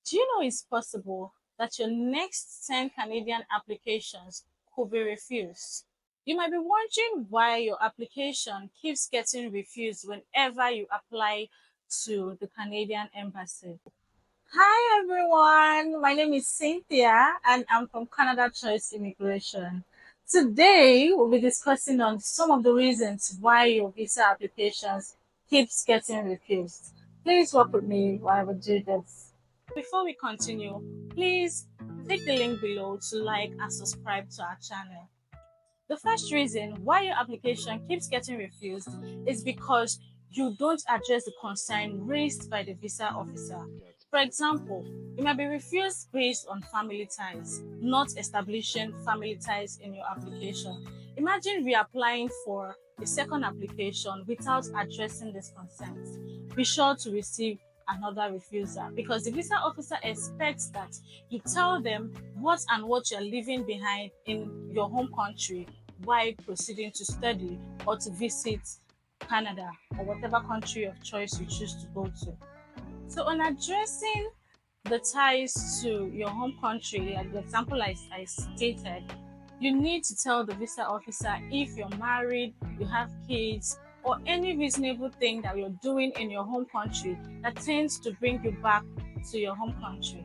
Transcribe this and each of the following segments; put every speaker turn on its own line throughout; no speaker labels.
Do you know it's possible that your next 10 Canadian applications could be refused? You might be wondering why your application keeps getting refused whenever you apply to the Canadian Embassy. Hi everyone, my name is Cynthia and I'm from Canada Choice Immigration. Today we'll be discussing on some of the reasons why your visa applications keeps getting refused. Please work with me while I will do this. Before we continue, please click the link below to like and subscribe to our channel. The first reason why your application keeps getting refused is because you don't address the concern raised by the visa officer. For example, you might be refused based on family ties, not establishing family ties in your application. Imagine reapplying for a second application without addressing this concerns. Be sure to receive another refusal because the visa officer expects that you tell them what you're leaving behind in your home country while proceeding to study or to visit Canada or whatever country of choice you choose to go to. So, on addressing the ties to your home country, like the example I stated, you need to tell the visa officer if you're married, you have kids, or any reasonable thing that you're doing in your home country that tends to bring you back to your home country.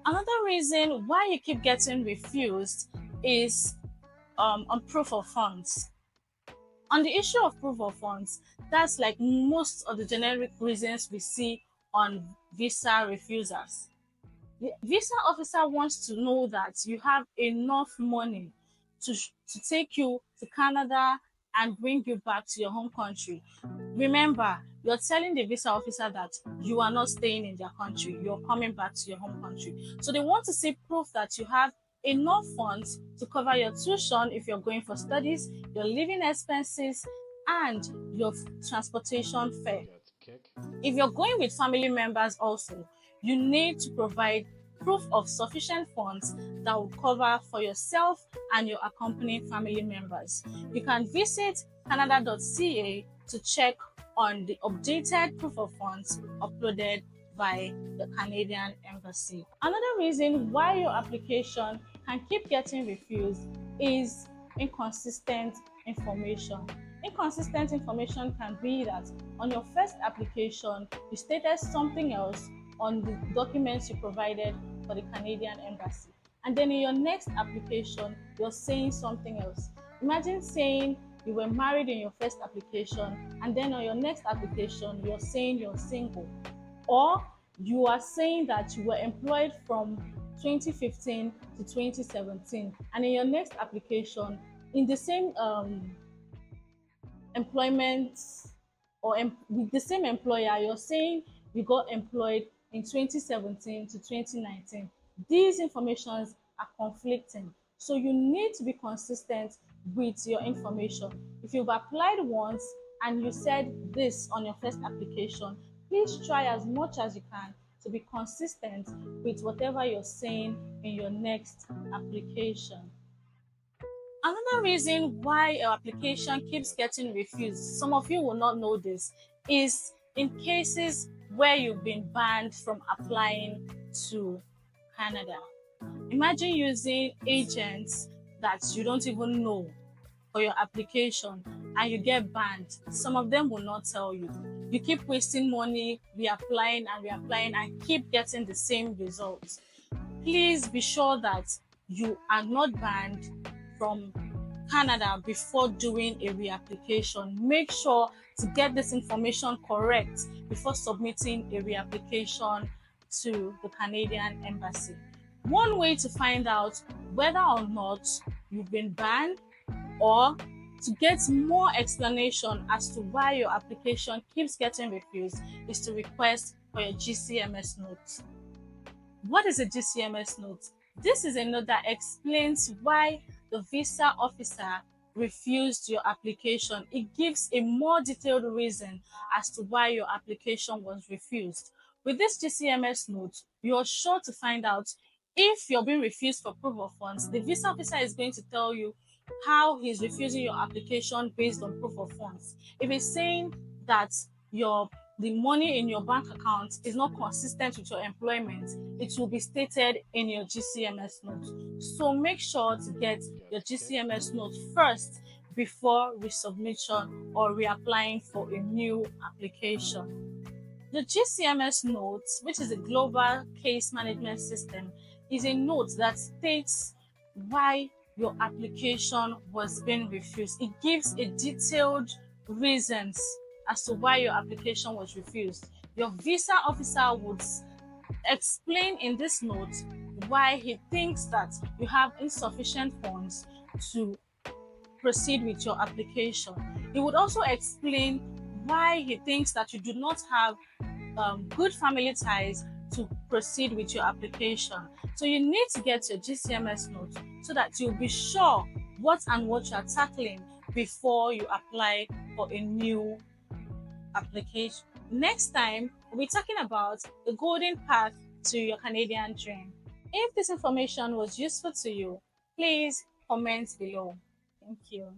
Another reason why you keep getting refused is on proof of funds. On the issue of proof of funds, that's like most of the generic reasons we see on visa refusals. The visa officer wants to know that you have enough money to take you to Canada and bring you back to your home country. Remember, you're telling the visa officer that you are not staying in their country, you're coming back to your home country. So they want to see proof that you have enough funds to cover your tuition if you're going for studies, your living expenses, and your transportation fare. If you're going with family members also, you need to provide proof of sufficient funds that will cover for yourself and your accompanying family members. You can visit canada.ca to check on the updated proof of funds uploaded by the Canadian Embassy. Another reason why your application can keep getting refused is inconsistent information. Inconsistent information can be that on your first application, you stated something else on the documents you provided for the Canadian Embassy. And then in your next application, you're saying something else. Imagine saying you were married in your first application, and then on your next application, you're saying you're single. Or you are saying that you were employed from 2015 to 2017, and in your next application, in the same employment with the same employer, you're saying you got employed in 2017 to 2019. These informations are conflicting. So you need to be consistent with your information. If you've applied once and you said this on your first application, please try as much as you can to be consistent with whatever you're saying in your next application. Another reason why your application keeps getting refused, some of you will not know this, is in cases where you've been banned from applying to Canada. Imagine using agents that you don't even know for your application and you get banned. Some of them will not tell you. You keep wasting money, reapplying and reapplying, and keep getting the same results. Please be sure that you are not banned from Canada before doing a reapplication. Make sure to get this information correct before submitting a reapplication to the Canadian Embassy. One way to find out whether or not you've been banned or to get more explanation as to why your application keeps getting refused is to request for your GCMS note. What is a GCMS note? This is a note that explains why the visa officer refused your application. It gives a more detailed reason as to why your application was refused. With this GCMS note, you're sure to find out if you're being refused for proof of funds. The visa officer is going to tell you how he's refusing your application based on proof of funds. If he's saying that your the money in your bank account is not consistent with your employment, it will be stated in your GCMS note. So make sure to get your GCMS note first before resubmission or reapplying for a new application. The GCMS note, which is a global case management system, is a note that states why your application was being refused. It gives a detailed reasons as to why your application was refused. Your visa officer would explain in this note why he thinks that you have insufficient funds to proceed with your application. He would also explain why he thinks that you do not have good family ties to proceed with your application. So you need to get your GCMS note so that you'll be sure what you are tackling before you apply for a new application. Next time, we'll be talking about the golden path to your Canadian dream. If this information was useful to you, please comment below. Thank you.